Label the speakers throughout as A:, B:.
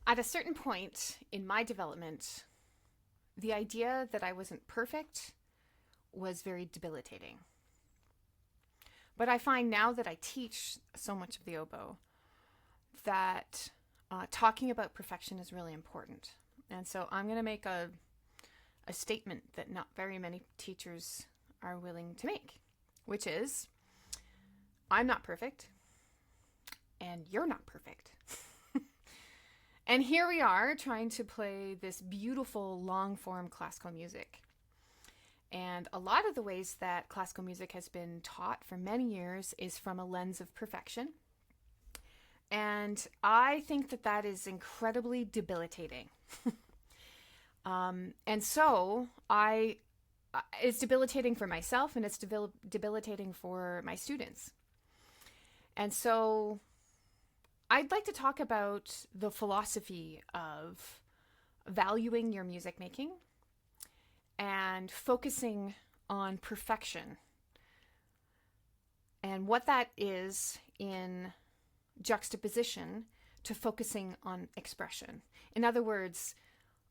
A: At a certain point in my development, the idea that I wasn't perfect was very debilitating. But I find now that I teach so much of the oboe that talking about perfection is really important. And so I'm going to make a statement that not very many teachers are willing to make, which is I'm not perfect and you're not perfect. And here we are trying to play this beautiful long form classical music. And a lot of the ways that classical music has been taught for many years is from a lens of perfection. And I think that that is incredibly debilitating. And so it's debilitating for myself and it's debilitating for my students. And so I'd like to talk about the philosophy of valuing your music making and focusing on perfection and what that is in juxtaposition to focusing on expression. In other words,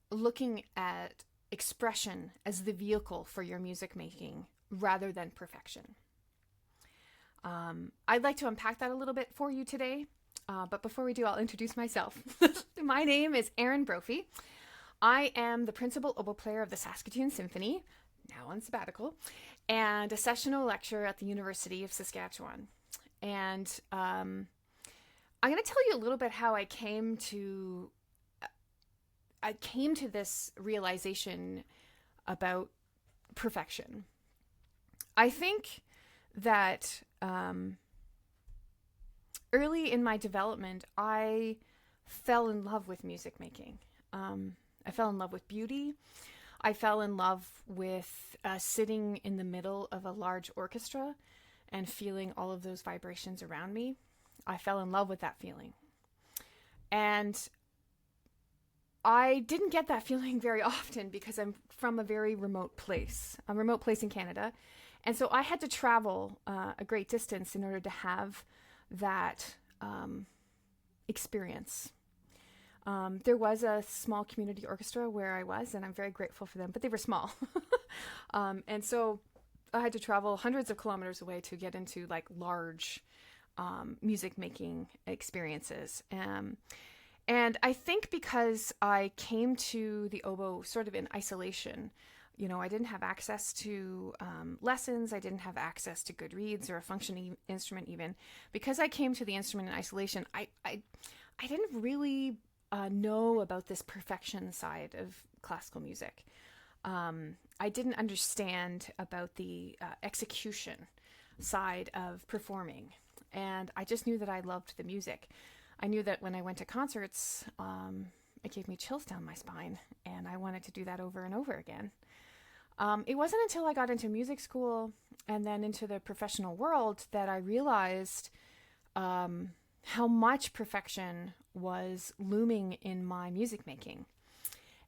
A: looking at expression as the vehicle for your music making rather than perfection. I'd like to unpack that a little bit for you today. But before we do, I'll introduce myself. My name is Erin Brophy. I am the principal oboe player of the Saskatoon Symphony, now on sabbatical, and a sessional lecturer at the University of Saskatchewan. And I'm going to tell you a little bit how I came to this realization about perfection. I think that early in my development, I fell in love with music making. I fell in love with beauty. I fell in love with sitting in the middle of a large orchestra and feeling all of those vibrations around me. I fell in love with that feeling. And I didn't get that feeling very often because I'm from a very remote place, in Canada. And so I had to travel a great distance in order to have that experience. There was a small community orchestra where I was, and I'm very grateful for them, but they were small. And so I had to travel hundreds of kilometers away to get into like large music making experiences. And I think because I came to the oboe sort of in isolation, you know, I didn't have access to lessons. I didn't have access to good reeds or a functioning instrument even. Because I came to the instrument in isolation, I didn't really know about this perfection side of classical music. I didn't understand about the execution side of performing. And I just knew that I loved the music. I knew that when I went to concerts, it gave me chills down my spine, and I wanted to do that over and over again. It wasn't until I got into music school and then into the professional world that I realized how much perfection was looming in my music making.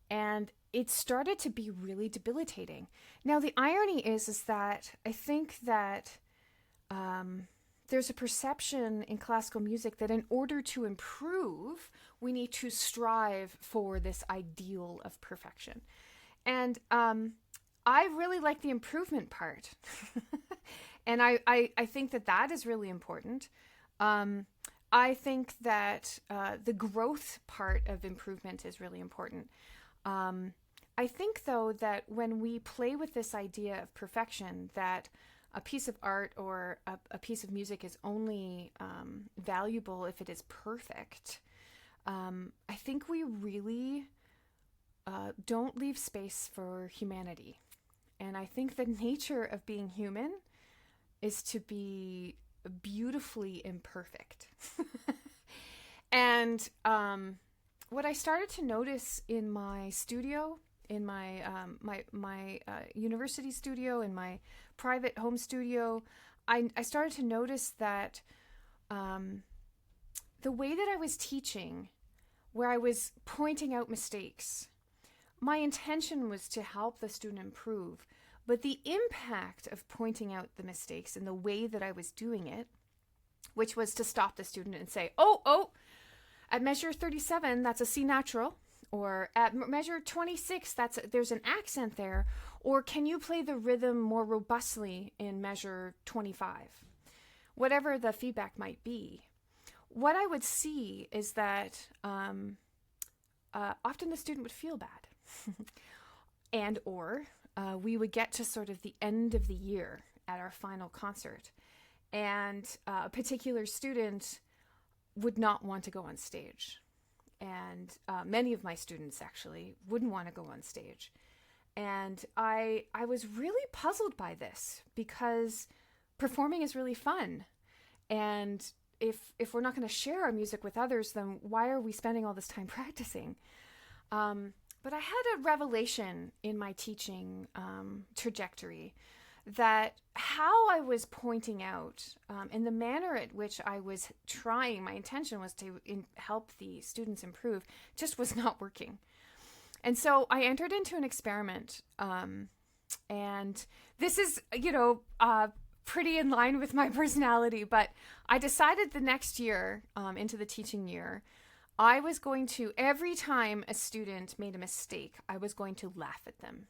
A: And it started to be really debilitating. Now, the irony is that I think that there's a perception in classical music that in order to improve, we need to strive for this ideal of perfection. And I really like the improvement part. And I think that that is really important. I think that the growth part of improvement is really important. I think, though, that when we play with this idea of perfection, that a piece of art or a piece of music is only valuable if it is perfect, I think we really don't leave space for humanity. And I think the nature of being human is to be beautifully imperfect. And what I started to notice in my studio, in my university studio, in my private home studio, I started to notice that the way that I was teaching, where I was pointing out mistakes, my intention was to help the student improve, but the impact of pointing out the mistakes and the way that I was doing it, which was to stop the student and say, oh, At measure 37, that's a C natural. Or at measure 26, there's an accent there. Or can you play the rhythm more robustly in measure 25? Whatever the feedback might be. What I would see is that often the student would feel bad. And or we would get to sort of the end of the year at our final concert. And a particular student would not want to go on stage. And many of my students actually wouldn't want to go on stage. And I was really puzzled by this because performing is really fun. And if we're not going to share our music with others, then why are we spending all this time practicing? But I had a revelation in my teaching trajectory that how I was pointing out and the manner at which I was trying, my intention was to help the students improve, just was not working. And so I entered into an experiment. And this is, pretty in line with my personality, but I decided the next year, into the teaching year, I was going to, every time a student made a mistake, I was going to laugh at them.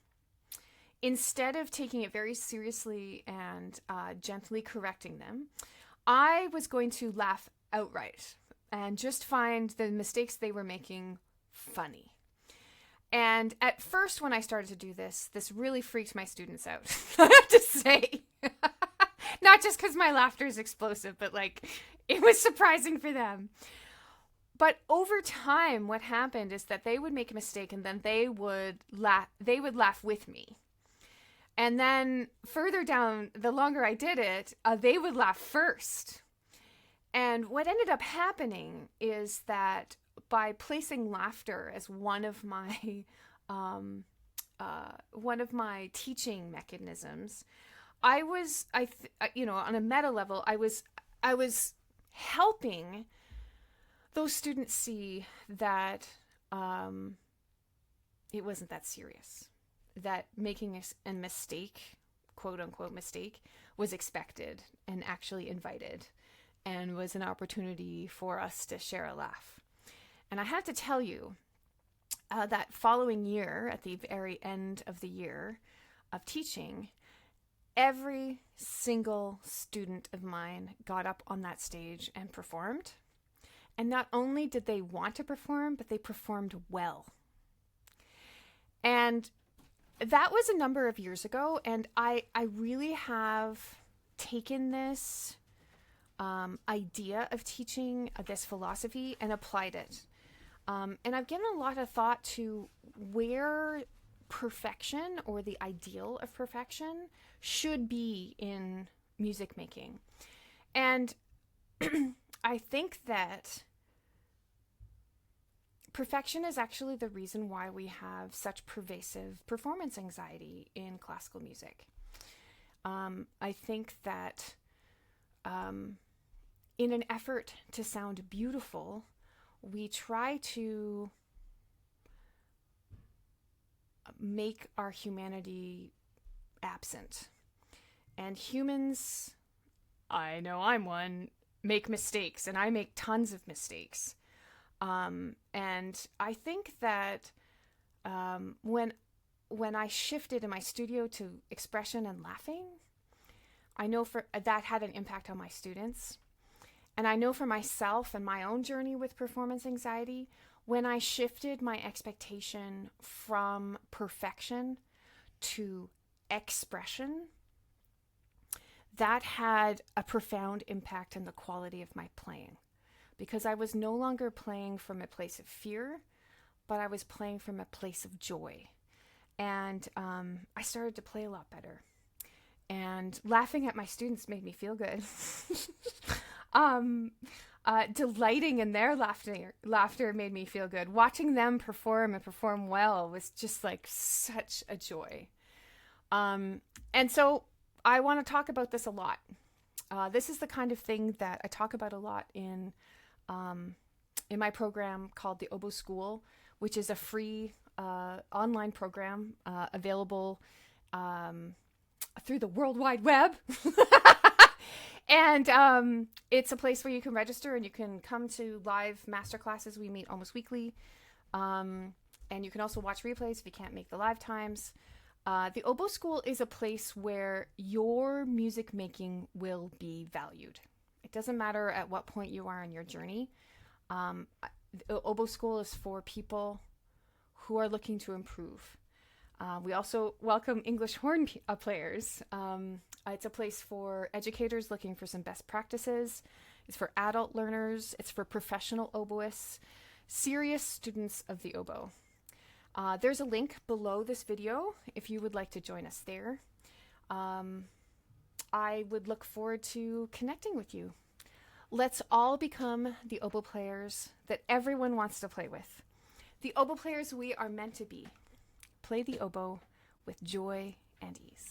A: Instead of taking it very seriously and gently correcting them, I was going to laugh outright and just find the mistakes they were making funny. And at first, when I started to do this really freaked my students out, I have to say. Not just because my laughter is explosive, but it was surprising for them. But over time, what happened is that they would make a mistake and then they would laugh with me. And then further down, the longer I did it, they would laugh first. And what ended up happening is that by placing laughter as one of my teaching mechanisms, on a meta level, I was helping those students see that it wasn't that serious. That making a mistake, quote unquote mistake, was expected and actually invited and was an opportunity for us to share a laugh. And I have to tell you that following year, at the very end of the year of teaching, every single student of mine got up on that stage and performed. And not only did they want to perform, but they performed well. And that was a number of years ago, and I really have taken this idea of teaching, this philosophy, and applied it. And I've given a lot of thought to where perfection, or the ideal of perfection, should be in music making. And I think that perfection is actually the reason why we have such pervasive performance anxiety in classical music. I think that in an effort to sound beautiful, we try to make our humanity absent. And humans, I know I'm one, make mistakes, and I make tons of mistakes. And I think that when I shifted in my studio to expression and laughing, I know that had an impact on my students. And I know for myself and my own journey with performance anxiety, when I shifted my expectation from perfection to expression, that had a profound impact on the quality of my playing. Because I was no longer playing from a place of fear, but I was playing from a place of joy. And I started to play a lot better. And laughing at my students made me feel good. Delighting in their laughter made me feel good. Watching them perform and perform well was just such a joy. And so I want to talk about this a lot. This is the kind of thing that I talk about a lot in my program called the Oboe School, which is a free online program available through the World Wide Web. And it's a place where you can register and you can come to live master classes. We meet almost weekly. And you can also watch replays if you can't make the live times. The Oboe School is a place where your music making will be valued. It doesn't matter at what point you are in your journey. The Oboe School is for people who are looking to improve. We also welcome English horn players. It's a place for educators looking for some best practices. It's for adult learners. It's for professional oboists, serious students of the oboe. There's a link below this video if you would like to join us there. I would look forward to connecting with you. Let's all become the oboe players that everyone wants to play with. The oboe players we are meant to be. Play the oboe with joy and ease.